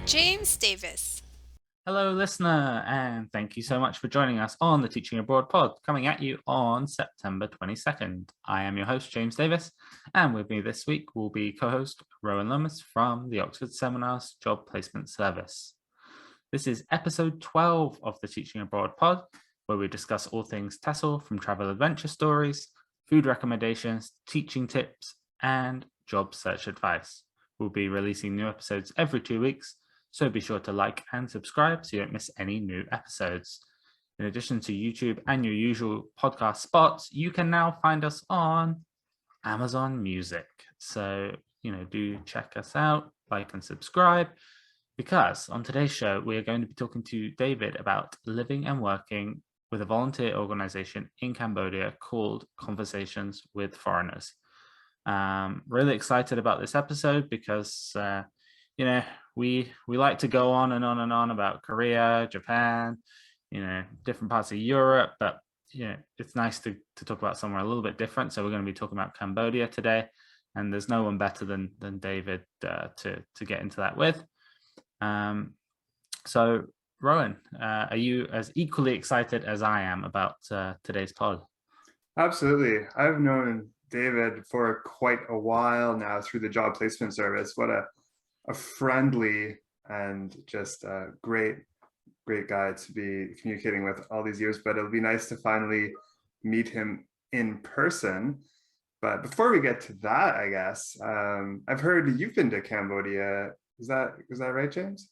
James Davis. Hello, listener, and thank you so much for joining us on the Teaching Abroad pod, coming at you on September 22nd. I am your host, James Davis, and with me this week will be co-host Rowan Lomas from the Oxford Seminars Job Placement Service. This is episode 12 of the Teaching Abroad pod, where we discuss all things TEFL, from travel adventure stories, food recommendations, teaching tips, and job search advice. We'll be releasing new episodes every 2 weeks, so be sure to like and subscribe so you don't miss any new episodes. In addition to YouTube and your usual podcast spots, you can now find us on Amazon Music. So, do check us out, like and subscribe, because on today's show, we are going to be talking to David about living and working with a volunteer organization in Cambodia called Conversations with Foreigners. Really excited about this episode because we like to go on and on and on about Korea, Japan, different parts of Europe, but it's nice to talk about somewhere a little bit different. So we're going to be talking about Cambodia today, and there's no one better than David to get into that with. So Rowan, are you as equally excited as I am about today's pod? Absolutely. I've known David for quite a while now through the Job Placement Service. What a friendly and just a great guy to be communicating with all these years, but it'll be nice to finally meet him in person. But before we get to that, I guess, I've heard you've been to Cambodia. Is that right, James?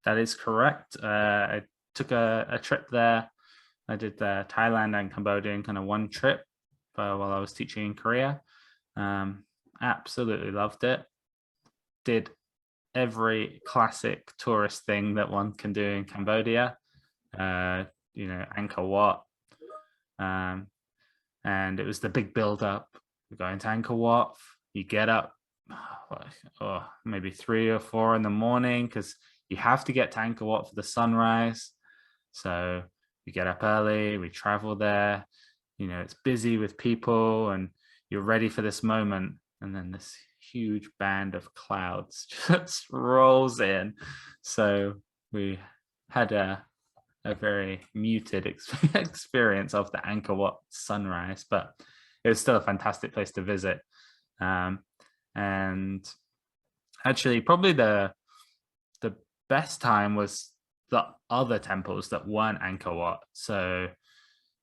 That is correct. I took a trip there. I did Thailand and Cambodia in kind of one trip while I was teaching in Korea. Absolutely loved it. Did every classic tourist thing that one can do in Cambodia. Angkor Wat. And it was the big build up. We're going to Angkor Wat. You get up maybe 3 or 4 in the morning because you have to get to Angkor Wat for the sunrise. So we get up early, we travel there. It's busy with people and you're ready for this moment. And then this huge band of clouds just rolls in. So we had a very muted experience of the Angkor Wat sunrise, but it was still a fantastic place to visit. And actually, probably the best time was the other temples that weren't Angkor Wat. So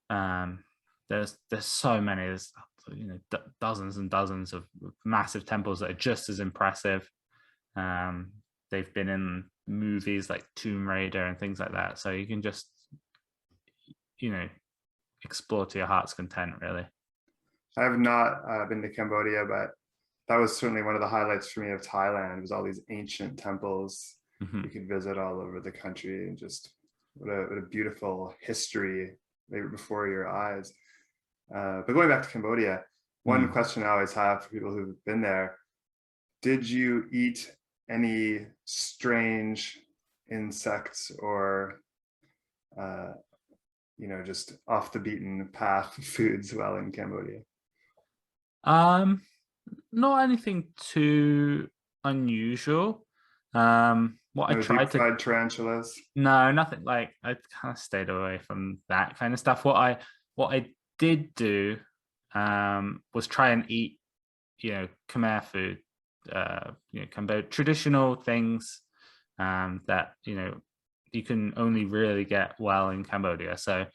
there's so many. There's dozens and dozens of massive temples that are just as impressive. They've been in movies like Tomb Raider and things like that. So you can just explore to your heart's content, really. I have not been to Cambodia, but that was certainly one of the highlights for me of Thailand. Was all these ancient temples you could visit all over the country, and just what a beautiful history right before your eyes. But going back to Cambodia, one question I always have for people who've been there: did you eat any strange insects or just off the beaten path foods while in Cambodia? Not anything too unusual. What No I tried to fried tarantulas. No, nothing like I kind of stayed away from that kind of stuff. What I did do was try and eat, Khmer food, Cambodia traditional things that you can only really get well in Cambodia. So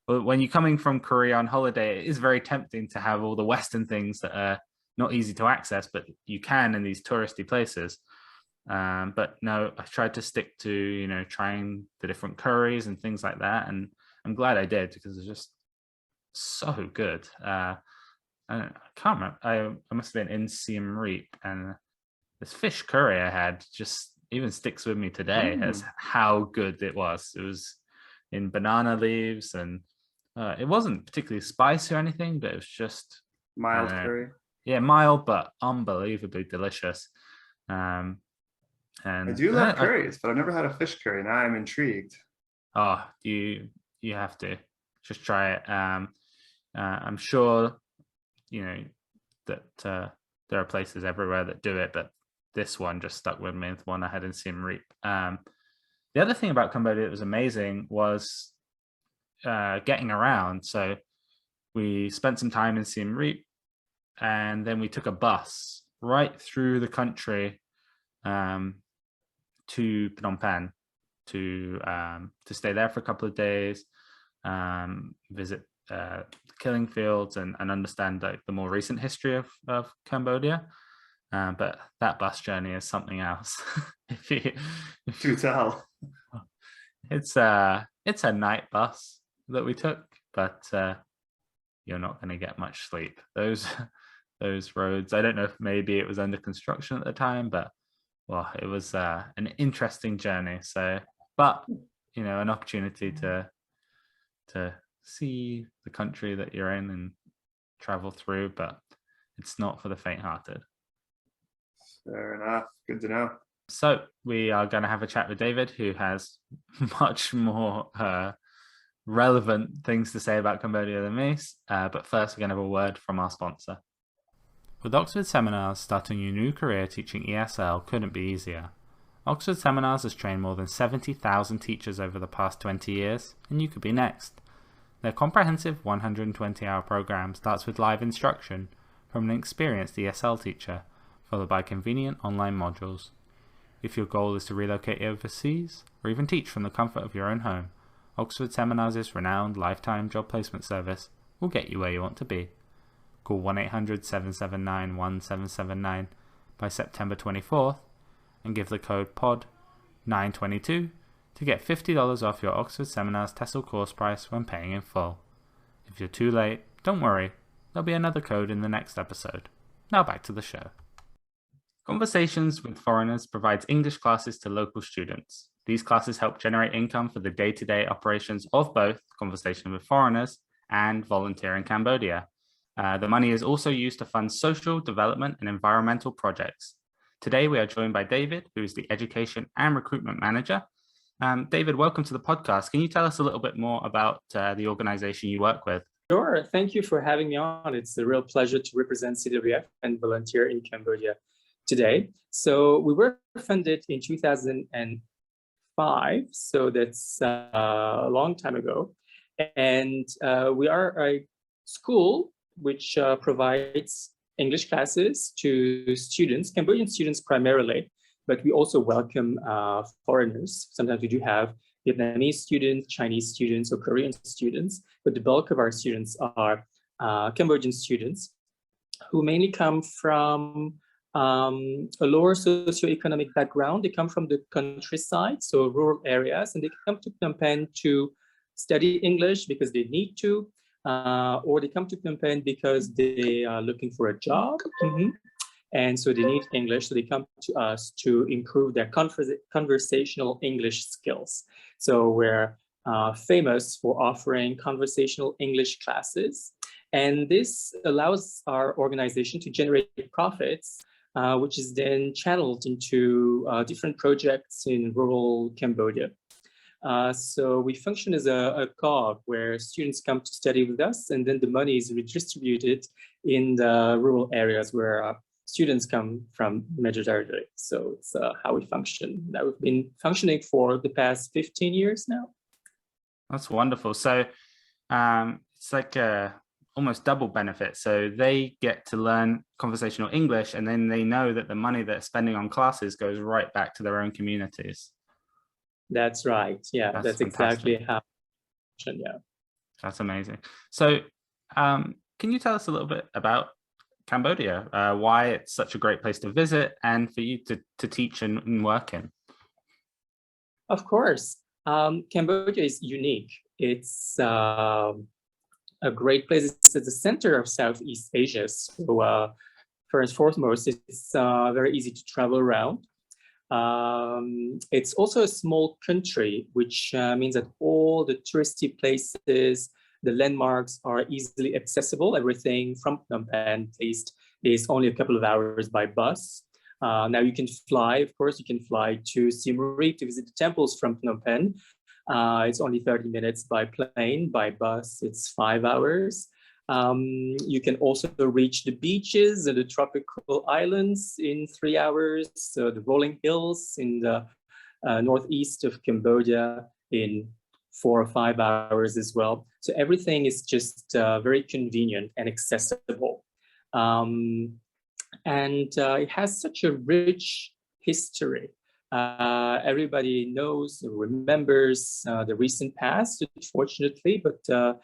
when you're coming from Korea on holiday, it is very tempting to have all the Western things that are not easy to access, but you can in these touristy places. But no, I tried to stick to, trying the different curries and things like that. And I'm glad I did because it's just so good. I can't remember. I must have been in Siem Reap, and this fish curry I had just even sticks with me today as how good it was. It was in banana leaves, and it wasn't particularly spicy or anything, but it was just mild curry. Yeah, mild but unbelievably delicious. And I do love curries, but I've never had a fish curry. Now I'm intrigued. Oh, you have to just try it. I'm sure that there are places everywhere that do it, but this one just stuck with me, the one I had in Siem Reap. The other thing about Cambodia that was amazing was getting around. So we spent some time in Siem Reap, and then we took a bus right through the country to Phnom Penh to stay there for a couple of days, visit the killing fields, and understand like the more recent history of Cambodia. But that bus journey is something else. Do tell. It's a night bus that we took, but you're not going to get much sleep. Those roads, I don't know if maybe it was under construction at the time, but well, it was an interesting journey. So, but you know, an opportunity to see the country that you're in and travel through, but it's not for the faint-hearted. Fair enough. Good to know. So we are going to have a chat with David, who has much more relevant things to say about Cambodia than me. But first, we're going to have a word from our sponsor. With Oxford Seminars, starting your new career teaching ESL couldn't be easier. Oxford Seminars has trained more than 70,000 teachers over the past 20 years, and you could be next. Their comprehensive 120-hour program starts with live instruction from an experienced ESL teacher, followed by convenient online modules. If your goal is to relocate overseas, or even teach from the comfort of your own home, Oxford Seminars' renowned lifetime job placement service will get you where you want to be. Call 1-800-779-1779 by September 24th and give the code POD922 to get $50 off your Oxford Seminars TESL course price when paying in full. If you're too late, don't worry, there'll be another code in the next episode. Now back to the show. Conversations with Foreigners provides English classes to local students. These classes help generate income for the day-to-day operations of both Conversation with Foreigners and Volunteer in Cambodia. The money is also used to fund social development and environmental projects. Today, we are joined by David, who is the Education and Recruitment Manager. David, welcome to the podcast. Can you tell us a little bit more about the organization you work with? Sure. Thank you for having me on. It's a real pleasure to represent CWF and volunteer in Cambodia today. So we were funded in 2005, so that's a long time ago. And we are a school which provides English classes to students, Cambodian students primarily, but we also welcome foreigners. Sometimes we do have Vietnamese students, Chinese students, or Korean students, but the bulk of our students are Cambodian students who mainly come from a lower socioeconomic background. They come from the countryside, so rural areas, and they come to Phnom Penh to study English because they need to, or they come to Phnom Penh because they are looking for a job. And so they need English, so they come to us to improve their conversational English skills. So we're famous for offering conversational English classes. And this allows our organization to generate profits, which is then channeled into different projects in rural Cambodia. So we function as a cog where students come to study with us, and then the money is redistributed in the rural areas where students come from major territory. So it's how we function. That we've been functioning for the past 15 years now. That's wonderful. So it's like almost double benefit. So they get to learn conversational English, and then they know that the money they're spending on classes goes right back to their own communities. That's right. Yeah, that's exactly how. Yeah. That's amazing. So can you tell us a little bit about Cambodia, why it's such a great place to visit and for you to teach and work in? Of course. Cambodia is unique. It's a great place. It's at the center of Southeast Asia. So first and foremost, it's very easy to travel around. It's also a small country, which means that all the touristy places, the landmarks are easily accessible. Everything from Phnom Penh, at least, is only a couple of hours by bus. Now you can fly, of course, you can fly to Siem Reap to visit the temples from Phnom Penh. It's only 30 minutes by plane. By bus, it's 5 hours. You can also reach the beaches and the tropical islands in 3 hours, so the rolling hills in the northeast of Cambodia in 4 or 5 hours as well. So everything is just very convenient and accessible. It has such a rich history. Everybody knows, remembers the recent past, unfortunately, but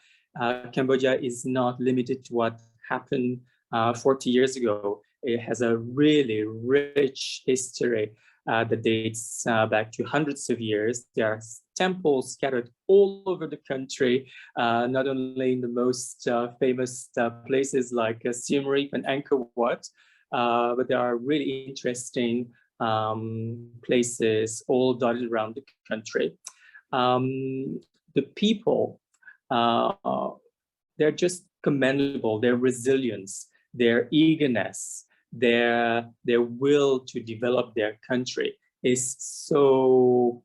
Cambodia is not limited to what happened 40 years ago. It has a really rich history that dates back to hundreds of years. There are temples scattered all over the country, not only in the most famous places like Siem Reap and Angkor Wat, but there are really interesting places all dotted around the country. The people, they're just commendable. Their resilience, their eagerness, their will to develop their country is so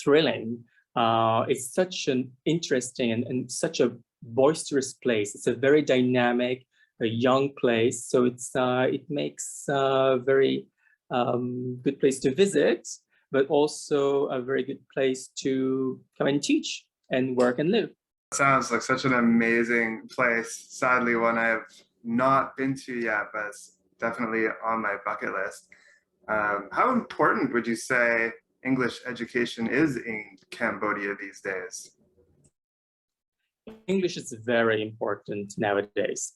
thrilling. It's such an interesting and such a boisterous place. It's a very dynamic, a young place. So it makes a very good place to visit, but also a very good place to come and teach and work and live. Sounds like such an amazing place. Sadly, one I have not been to yet, but it's definitely on my bucket list. How important would you say English education is in Cambodia these days? English is very important nowadays.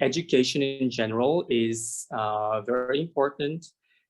Education in general is very important.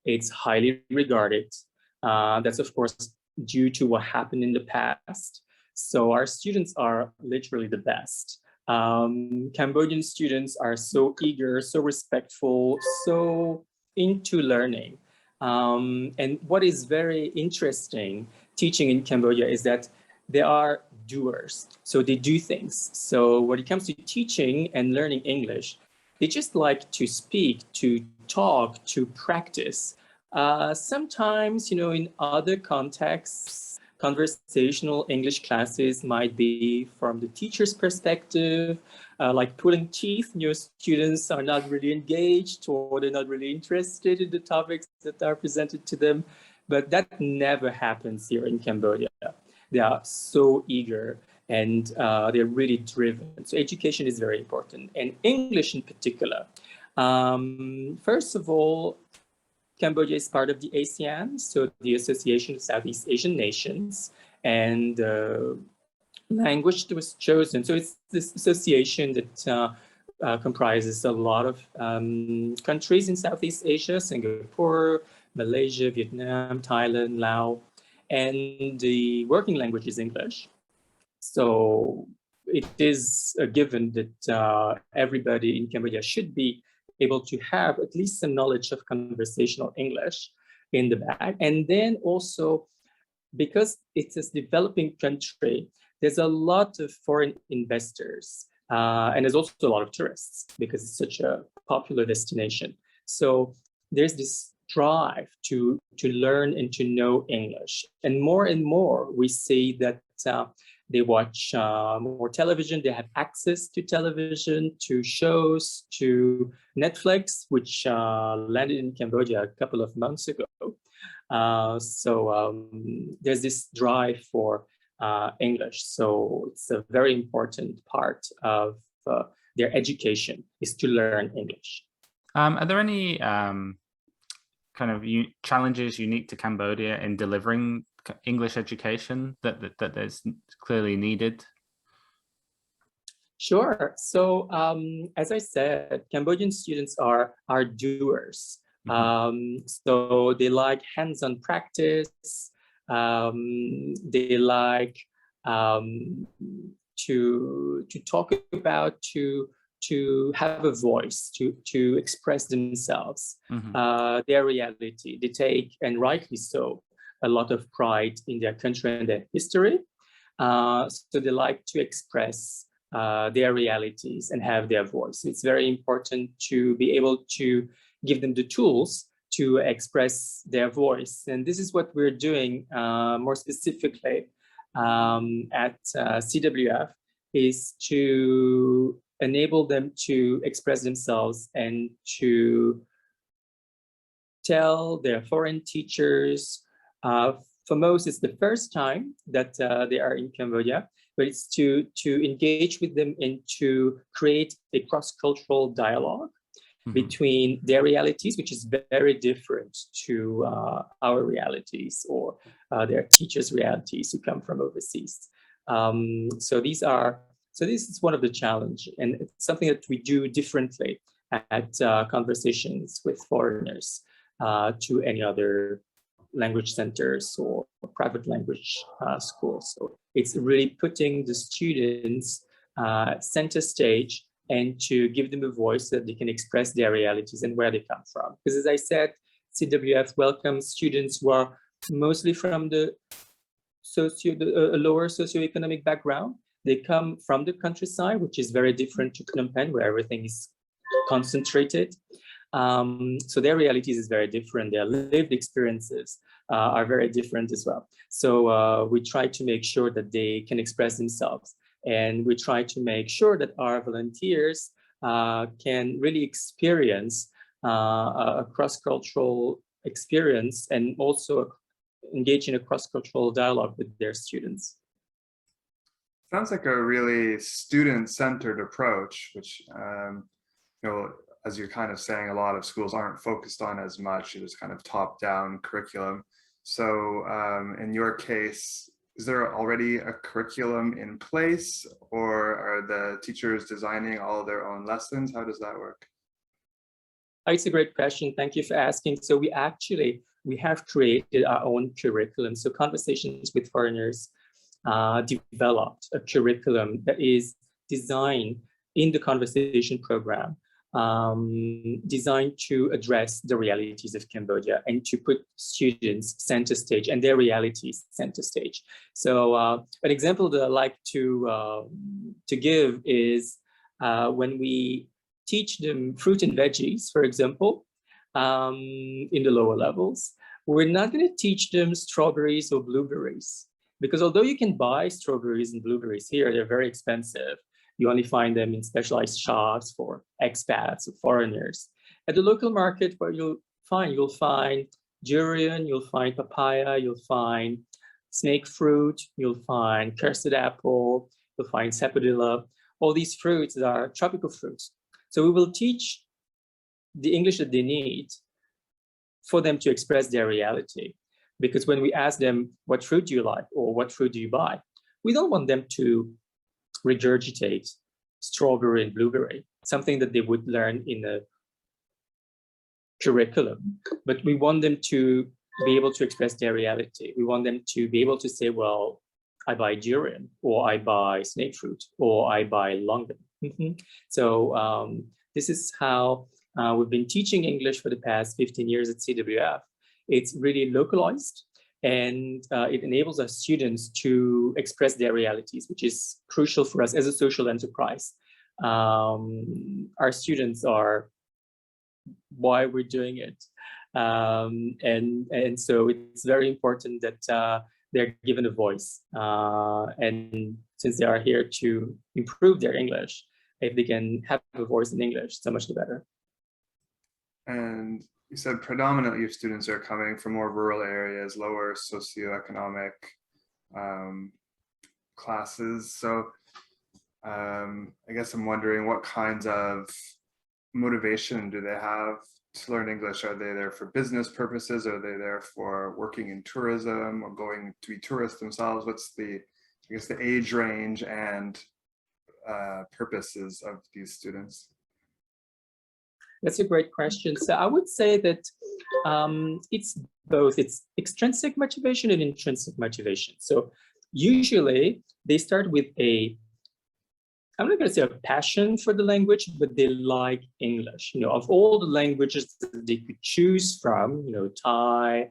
It's highly regarded. That's of course due to what happened in the past. So our students are literally the best. Cambodian students are so eager, so respectful, so into learning. And what is very interesting teaching in Cambodia is that they are doers. So they do things. So when it comes to teaching and learning English, they just like to speak, to talk, to practice. Sometimes, in other contexts, conversational English classes might be from the teacher's perspective, like pulling teeth. Students are not really engaged or they're not really interested in the topics that are presented to them. But that never happens here in Cambodia. They are so eager and they're really driven. So education is very important, and English in particular. First of all, Cambodia is part of the ASEAN, so the Association of Southeast Asian Nations, and language that was chosen. So it's this association that comprises a lot of countries in Southeast Asia: Singapore, Malaysia, Vietnam, Thailand, Laos, and the working language is English. So it is a given that everybody in Cambodia should be able to have at least some knowledge of conversational English in the back. And then also, because it's a developing country, there's a lot of foreign investors. And there's also a lot of tourists because it's such a popular destination. So there's this drive to learn and to know English. And more we see that they watch more television, they have access to television, to shows, to Netflix, which landed in Cambodia a couple of months ago. So there's this drive for English. So it's a very important part of their education is to learn English. Are there any kind of challenges unique to Cambodia in delivering English education that is clearly needed? Sure. So as I said, Cambodian students are doers. So they like hands-on practice. They like to talk about, to have a voice, to express themselves, their reality. They take, and rightly so, a lot of pride in their country and their history. So they like to express their realities and have their voice. It's very important to be able to give them the tools to express their voice. And this is what we're doing more specifically at CWF. is to enable them to express themselves and to tell their foreign teachers. For most, it's the first time that they are in Cambodia, but it's to engage with them and to create a cross-cultural dialogue between their realities, which is very different to our realities, or their teachers' realities who come from overseas. So this is one of the challenges, and it's something that we do differently at conversations with foreigners to any other language centers or private language schools. So it's really putting the students center stage and to give them a voice so that they can express their realities and where they come from. Because as I said, CWF welcomes students who are mostly from the lower socioeconomic background. They come from the countryside, which is very different to Phnom Penh, where everything is concentrated. So their realities is very different. Their lived experiences are very different as well. So we try to make sure that they can express themselves. And we try to make sure that our volunteers can really experience a cross-cultural experience and also engage in a cross-cultural dialogue with their students. Sounds like a really student-centered approach, which, as you're kind of saying, a lot of schools aren't focused on as much. It is kind of top-down curriculum. So in your case, is there already a curriculum in place, or are the teachers designing all of their own lessons? How does that work? It's a great question. Thank you for asking. So we have created our own curriculum. So Conversations with Foreigners developed a curriculum that is designed in the conversation program, designed to address the realities of Cambodia and to put students center stage and their realities center stage. So an example that I like to give is when we teach them fruit and veggies, for example, in the lower levels, we're not going to teach them strawberries or blueberries, because although you can buy strawberries and blueberries here, they're very expensive. You only find them in specialized shops for expats or foreigners. At the local market, what you'll find durian, you'll find papaya, you'll find snake fruit, you'll find custard apple, you'll find sapodilla. All these fruits are tropical fruits. So we will teach the English that they need for them to express their reality. Because when we ask them, what fruit do you like, or what fruit do you buy? We don't want them to regurgitate strawberry and blueberry, something that they would learn in a curriculum, but we want them to be able to express their reality. We want them to be able to say, well, I buy durian, or I buy snake fruit, or I buy longan. So this is how we've been teaching English for the past 15 years at CWF. It's really localized, and it enables our students to express their realities, which is crucial for us as a social enterprise. Our students are why we're doing it. And so it's very important that they're given a voice. And since they are here to improve their English, if they can have a voice in English, so much the better. And you said predominantly your students are coming from more rural areas, lower socioeconomic classes. So I guess I'm wondering, what kinds of motivation do they have to learn English? Are they there for business purposes? Are they there for working in tourism or going to be tourists themselves? What's the, I guess, the age range and purposes of these students? That's a great question. So I would say that it's both. It's extrinsic motivation and intrinsic motivation. So usually they start with I'm not going to say a passion for the language, but they like English. You know, of all the languages that they could choose from, you know, Thai,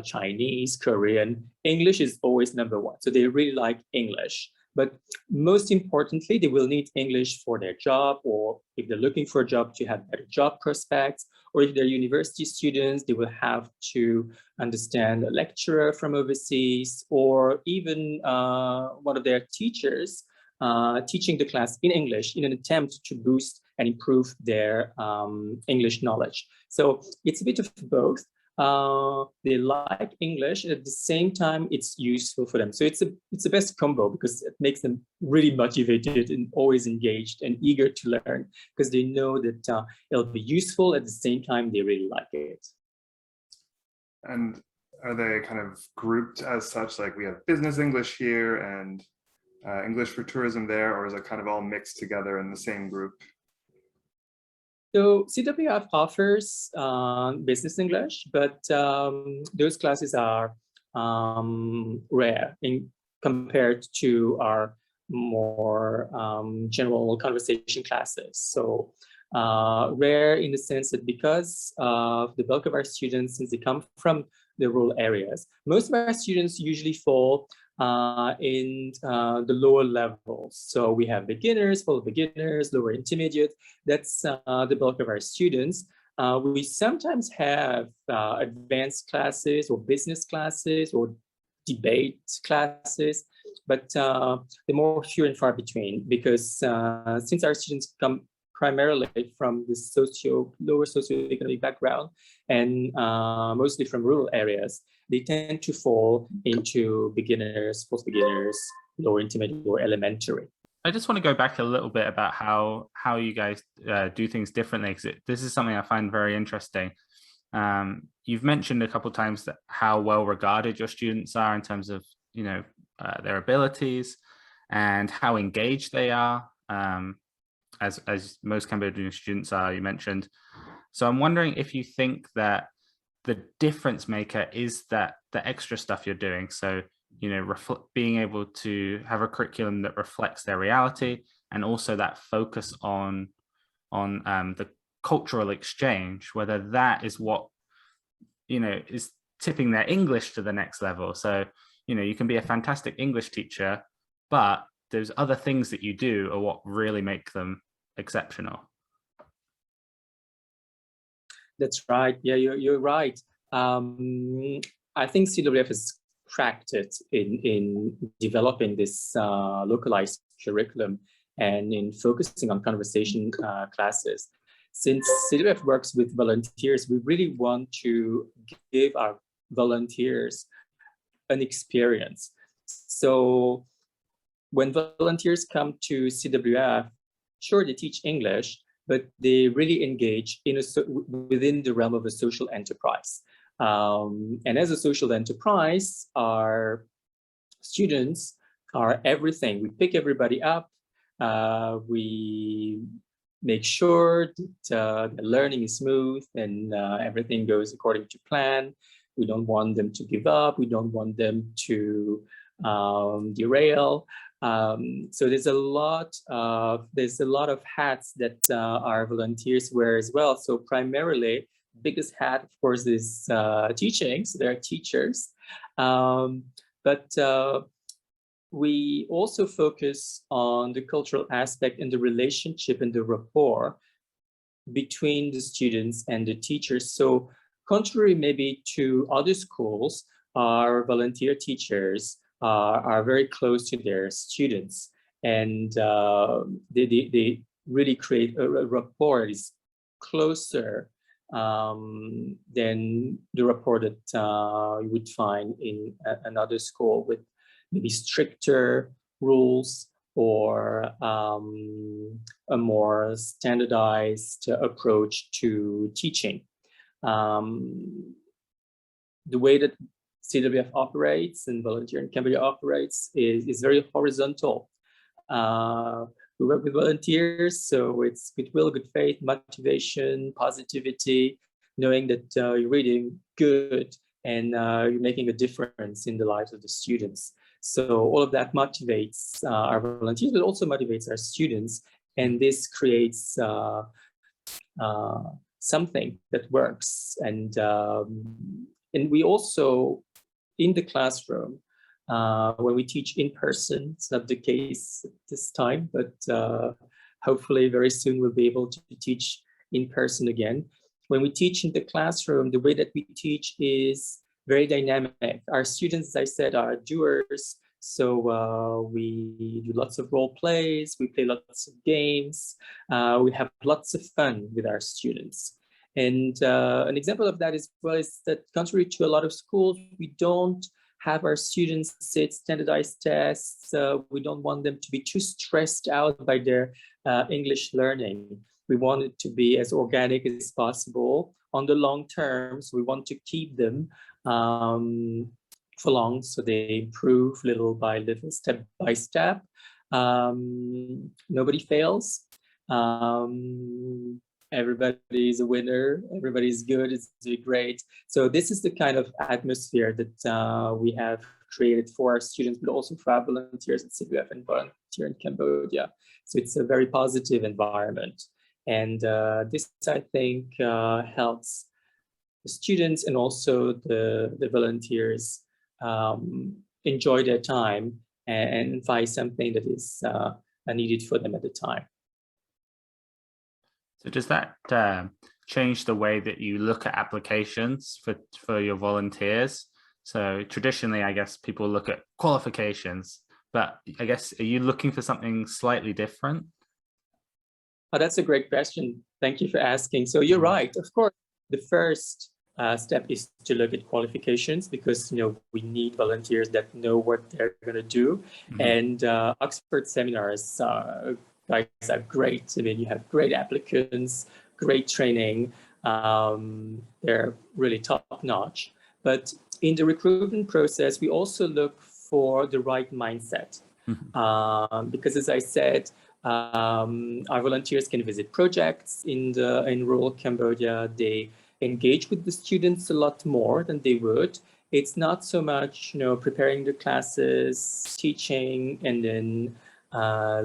Chinese, Korean, English is always number one. So they really like English. But most importantly, they will need English for their job, or if they're looking for a job, to have better job prospects, or if they're university students, they will have to understand a lecturer from overseas, or even one of their teachers teaching the class in English in an attempt to boost and improve their English knowledge. So it's a bit of both. They like English, at the same time it's useful for them. So it's the best combo, because it makes them really motivated and always engaged and eager to learn, because they know that it'll be useful, at the same time they really like it. And are they kind of grouped as such, like we have business English here and English for tourism there, or is it kind of all mixed together in the same group? So CWF offers business English, but those classes are rare compared to our more general conversation classes. So rare in the sense that because the bulk of our students, since they come from the rural areas, most of our students usually fall in the lower levels. So we have beginners, full beginners, lower intermediate. That's the bulk of our students. We sometimes have advanced classes or business classes or debate classes, but they're more few and far between, because since our students come primarily from the lower socioeconomic background and mostly from rural areas, they tend to fall into beginners, post beginners, lower intermediate, or elementary. I just want to go back a little bit about how you guys do things differently, because this is something I find very interesting. You've mentioned a couple of times that how well regarded your students are in terms of their abilities and how engaged they are, as most Cambodian students are, you mentioned. So I'm wondering if you think that the difference maker is that the extra stuff you're doing. So, being able to have a curriculum that reflects their reality, and also that focus on the cultural exchange, whether that is what, is tipping their English to the next level. So, you can be a fantastic English teacher, but those other things that you do are what really make them exceptional. That's right. Yeah, you're right. I think CWF has cracked it in developing this localized curriculum and in focusing on conversation classes. Since CWF works with volunteers, we really want to give our volunteers an experience. So when volunteers come to CWF, sure, they teach English, but they really engage within the realm of a social enterprise. And as a social enterprise, our students are everything. We pick everybody up. We make sure that the learning is smooth and everything goes according to plan. We don't want them to give up. We don't want them to derail. So there's a lot of hats that our volunteers wear as well. So primarily, biggest hat, of course, is teaching. So they're teachers, but we also focus on the cultural aspect and the relationship and the rapport between the students and the teachers. So contrary maybe to other schools, our volunteer teachers are very close to their students, and they really create a rapport that is closer than the rapport that you would find in another school with maybe stricter rules or a more standardized approach to teaching. The way that CWF operates and Volunteer in Cambodia operates is very horizontal. We work with volunteers, so it's goodwill, good faith, motivation, positivity, knowing that you're reading good and you're making a difference in the lives of the students. So all of that motivates our volunteers, but also motivates our students, and this creates something that works. And we also, in the classroom, when we teach in person, it's not the case at this time, but hopefully very soon we'll be able to teach in person again. When we teach in the classroom, the way that we teach is very dynamic. Our students, as I said, are doers. So we do lots of role plays, we play lots of games, we have lots of fun with our students. And an example of that is that contrary to a lot of schools, we don't have our students sit standardized tests. We don't want them to be too stressed out by their English learning. We want it to be as organic as possible. On the long term, so we want to keep them for long, so they improve little by little, step by step. Nobody fails. Everybody is a winner. Everybody's good. It's great. So this is the kind of atmosphere that we have created for our students, but also for our volunteers at CBF and volunteer in Cambodia. So it's a very positive environment. And this, I think, helps the students and also the volunteers enjoy their time and find something that is needed for them at the time. So does that change the way that you look at applications for your volunteers? So traditionally, I guess people look at qualifications, but I guess, are you looking for something slightly different? Oh, that's a great question. Thank you for asking. So you're right. Of course, the first step is to look at qualifications, because we need volunteers that know what they're going to do. And Oxford seminars, guys, are great. I mean, you have great applicants, great training. They're really top notch. But in the recruitment process, we also look for the right mindset. Because, as I said, our volunteers can visit projects in rural Cambodia. They engage with the students a lot more than they would. It's not so much, preparing the classes, teaching, and then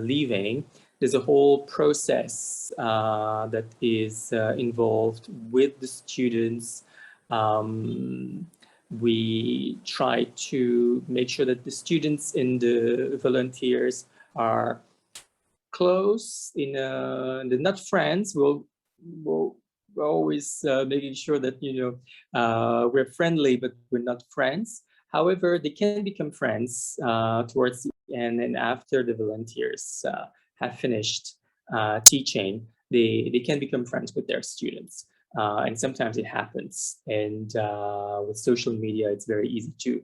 leaving. There's a whole process that is involved with the students. We try to make sure that the students and the volunteers are close, they're not friends. We're always making sure that we're friendly, but we're not friends. However, they can become friends towards the end, and after the volunteers have finished teaching, they can become friends with their students. And sometimes it happens. And with social media, it's very easy to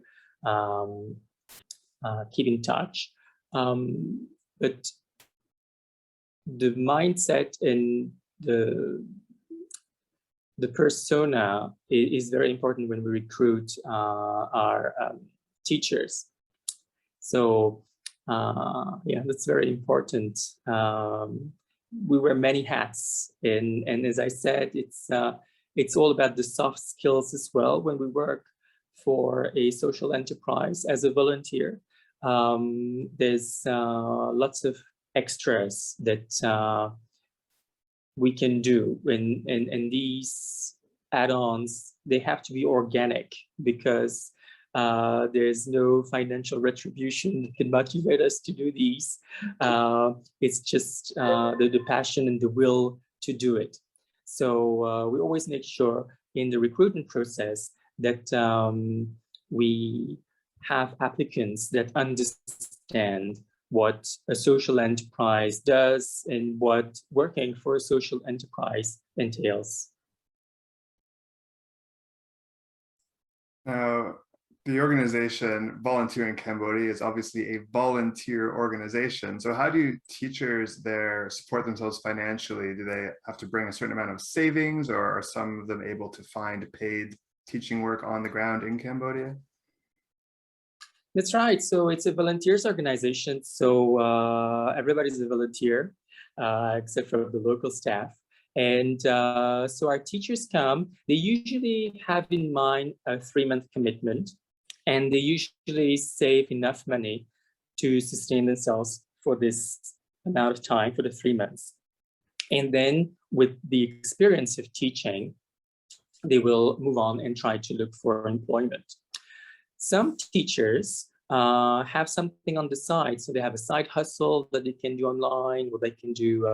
keep in touch. But the mindset and the persona is very important when we recruit our teachers. So yeah, that's very important. We wear many hats, and as I said, it's all about the soft skills as well when we work for a social enterprise as a volunteer. There's lots of extras that we can do, and these add-ons, they have to be organic, because there's no financial retribution that can motivate us to do these. It's just the passion and the will to do it. So we always make sure in the recruitment process that we have applicants that understand what a social enterprise does and what working for a social enterprise entails. Now, the organization Volunteer in Cambodia is obviously a volunteer organization. So how do teachers there support themselves financially? Do they have to bring a certain amount of savings, or are some of them able to find paid teaching work on the ground in Cambodia? That's right. So it's a volunteers organization. So everybody's a volunteer, except for the local staff. And so our teachers come, they usually have in mind a 3-month commitment, and they usually save enough money to sustain themselves for this amount of time, for the 3 months. And then with the experience of teaching, they will move on and try to look for employment. Some teachers have something on the side. So they have a side hustle that they can do online, or they can do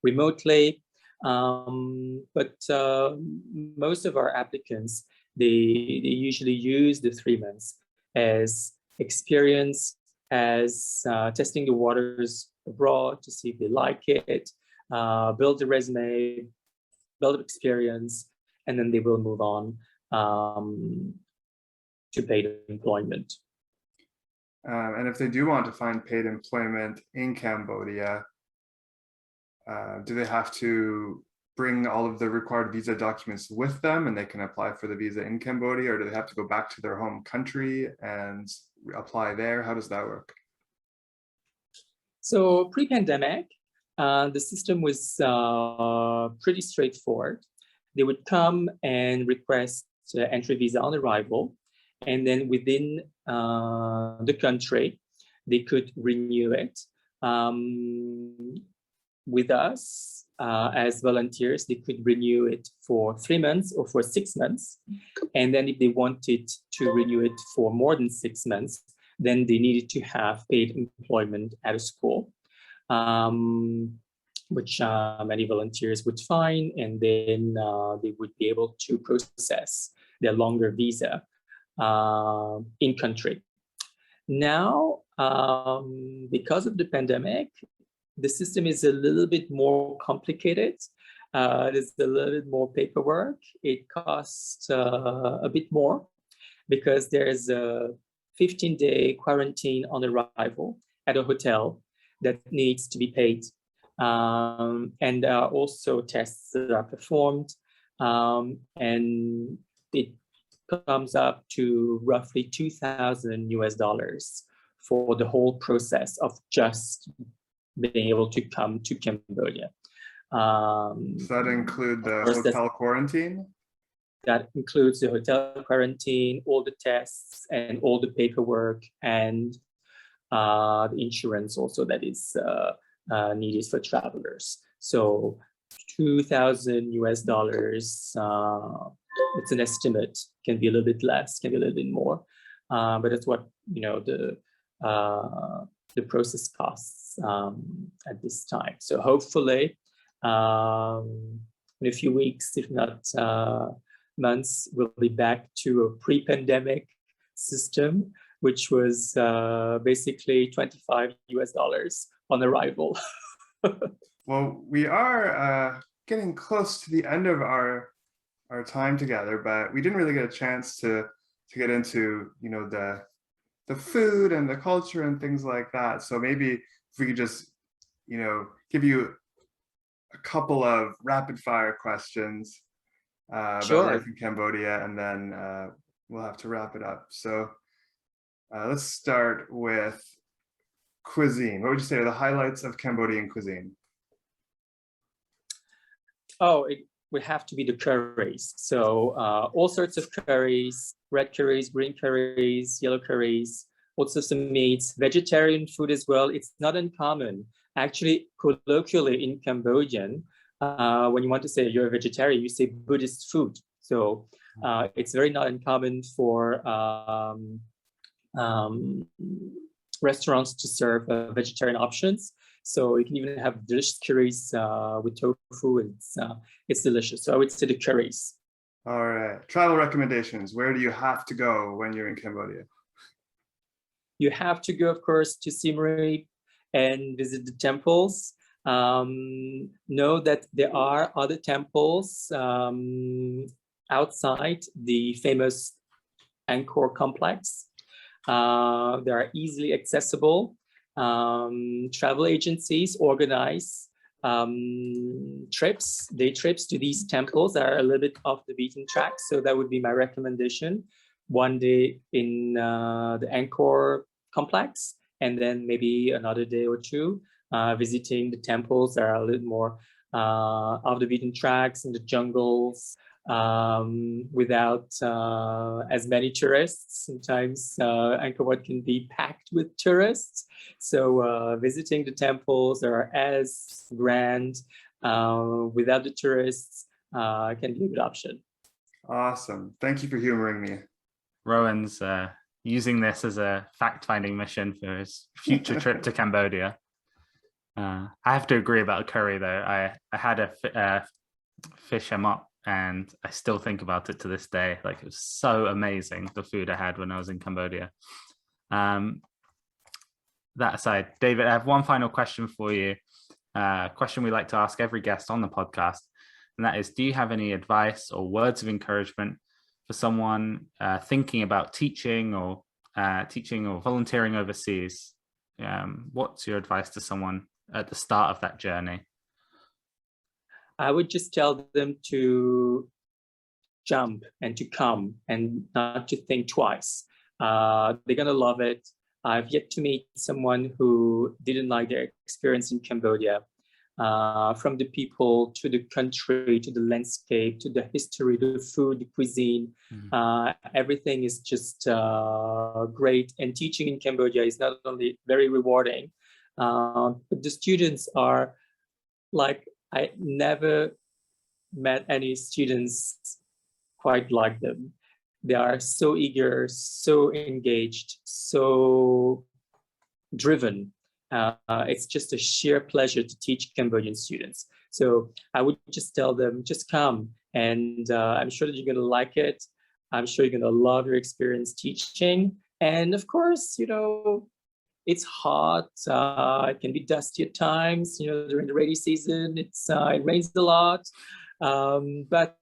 remotely. But most of our applicants, they usually use the 3 months as experience as testing the waters abroad to see if they like it, build a resume, build experience, and then they will move on to paid employment. And if they do want to find paid employment in Cambodia, do they have to bring all of the required visa documents with them and they can apply for the visa in Cambodia, or do they have to go back to their home country and apply there? How does that work? So pre-pandemic, the system was pretty straightforward. They would come and request entry visa on arrival, and then within the country, they could renew it. With us as volunteers, they could renew it for 3 months or for 6 months. And then if they wanted to renew it for more than 6 months, then they needed to have paid employment at a school, which many volunteers would find, and then they would be able to process their longer visa in country. Now, because of the pandemic, the system is a little bit more complicated. There's a little bit more paperwork. It costs a bit more because there's a 15-day quarantine on arrival at a hotel that needs to be paid. And also tests that are performed. And it comes up to roughly $2,000 for the whole process of just being able to come to Cambodia. Does that include the hotel quarantine? That includes the hotel quarantine, all the tests, and all the paperwork, and the insurance also that is needed for travelers. So $2,000. It's an estimate. Can be a little bit less, can be a little bit more, but that's what the process costs at this time. So hopefully, in a few weeks, if not months, we'll be back to a pre-pandemic system, which was basically $25 on arrival. Well, we are getting close to the end of our time together, but we didn't really get a chance to get into the food and the culture and things like that. So maybe if we could just give you a couple of rapid fire questions about life in Cambodia, and then we'll have to wrap it up. So let's start with cuisine. What would you say are the highlights of Cambodian cuisine? Oh, it would have to be the curries. So all sorts of curries, red curries, green curries, yellow curries, all sorts of meats, vegetarian food as well. It's not uncommon. Actually, colloquially in Cambodian, when you want to say you're a vegetarian, you say Buddhist food. So it's very not uncommon for restaurants to serve vegetarian options. So you can even have delicious curries with tofu. It's delicious. So I would say the curries. All right. Travel recommendations. Where do you have to go when you're in Cambodia? You have to go, of course, to Siem Reap and visit the temples. Know that there are other temples outside the famous Angkor complex. They are easily accessible. Travel agencies organize day trips to these temples that are a little bit off the beaten track. So that would be my recommendation. One day in the Angkor complex, and then maybe another day or two visiting the temples that are a little more off the beaten tracks in the jungles, without as many tourists. Sometimes Angkor Wat can be packed with tourists. So visiting the temples that are as grand without the tourists can be a good option. Awesome. Thank you for humoring me. Rowan's using this as a fact-finding mission for his future trip to Cambodia. I have to agree about a curry, though. I had a fish em up, and I still think about it to this day. Like, it was so amazing, the food I had when I was in Cambodia. that aside, David, I have one final question for you. Question we like to ask every guest on the podcast, and that is, do you have any advice or words of encouragement for someone thinking about teaching or volunteering overseas? What's your advice to someone at the start of that journey? I would just tell them to jump and to come and not to think twice. They're going to love it. I've yet to meet someone who didn't like their experience in Cambodia. From the people to the country, to the landscape, to the history, the food, the cuisine, everything is just great. And teaching in Cambodia is not only very rewarding, but the students are like, I never met any students quite like them. They are so eager, so engaged, so driven. It's just a sheer pleasure to teach Cambodian students. So I would just tell them, just come. And I'm sure that you're going to like it. I'm sure you're going to love your experience teaching. And of course, it's hot. It can be dusty at times. During the rainy season, it rains a lot. But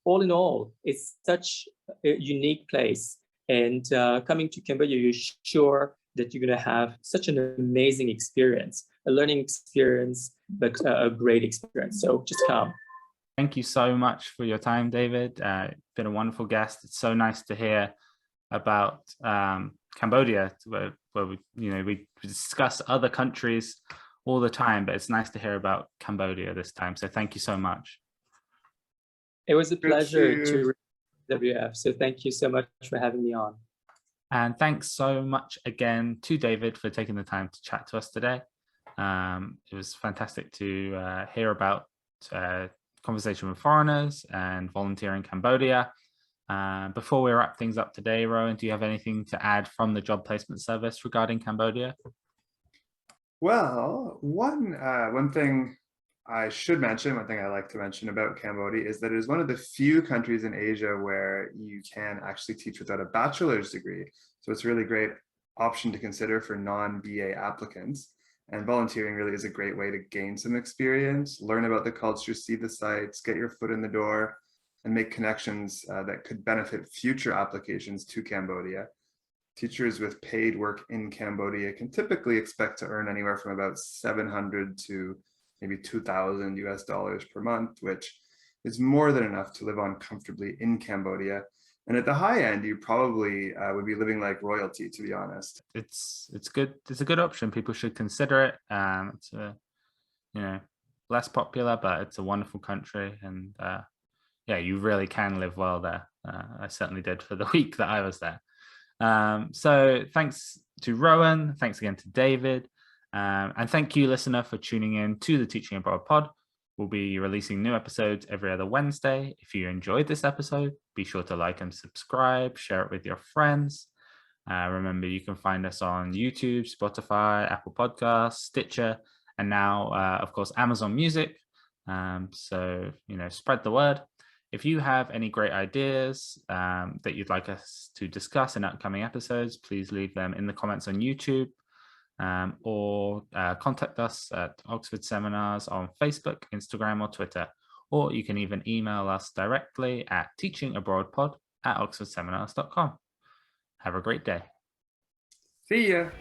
all in all, it's such a unique place. And coming to Cambodia, you're sure that you're going to have such an amazing experience, a learning experience, but a great experience. So just come. Thank you so much for your time, David. It's been a wonderful guest. It's so nice to hear about Cambodia, where we discuss other countries all the time, but it's nice to hear about Cambodia this time. So thank you so much. It was a pleasure to WF. So thank you so much for having me on. And thanks so much again to David for taking the time to chat to us today. It was fantastic to hear about conversation with foreigners and volunteer in Cambodia. Before we wrap things up today, Rowan, do you have anything to add from the job placement service regarding Cambodia? Well, one thing I should mention, one thing I like to mention about Cambodia is that it is one of the few countries in Asia where you can actually teach without a bachelor's degree. So it's a really great option to consider for non-BA applicants. And volunteering really is a great way to gain some experience, learn about the culture, see the sights, get your foot in the door, and make connections that could benefit future applications to Cambodia. Teachers with paid work in Cambodia can typically expect to earn anywhere from about $700 to maybe $2,000 US per month, which is more than enough to live on comfortably in Cambodia. And at the high end, you probably would be living like royalty, to be honest. It's good. It's a good option. People should consider it. It's less popular, but it's a wonderful country, and you really can live well there. I certainly did for the week that I was there. So thanks to Rowan. Thanks again to David. And thank you, listener, for tuning in to the Teaching Abroad pod. We'll be releasing new episodes every other Wednesday. If you enjoyed this episode, be sure to like and subscribe, share it with your friends. Remember, you can find us on YouTube, Spotify, Apple Podcasts, Stitcher, and now, of course, Amazon Music. So, spread the word. If you have any great ideas that you'd like us to discuss in upcoming episodes, please leave them in the comments on YouTube. Or contact us at Oxford Seminars on Facebook, Instagram, or Twitter. Or you can even email us directly at teachingabroadpod@oxfordseminars.com. Have a great day. See ya.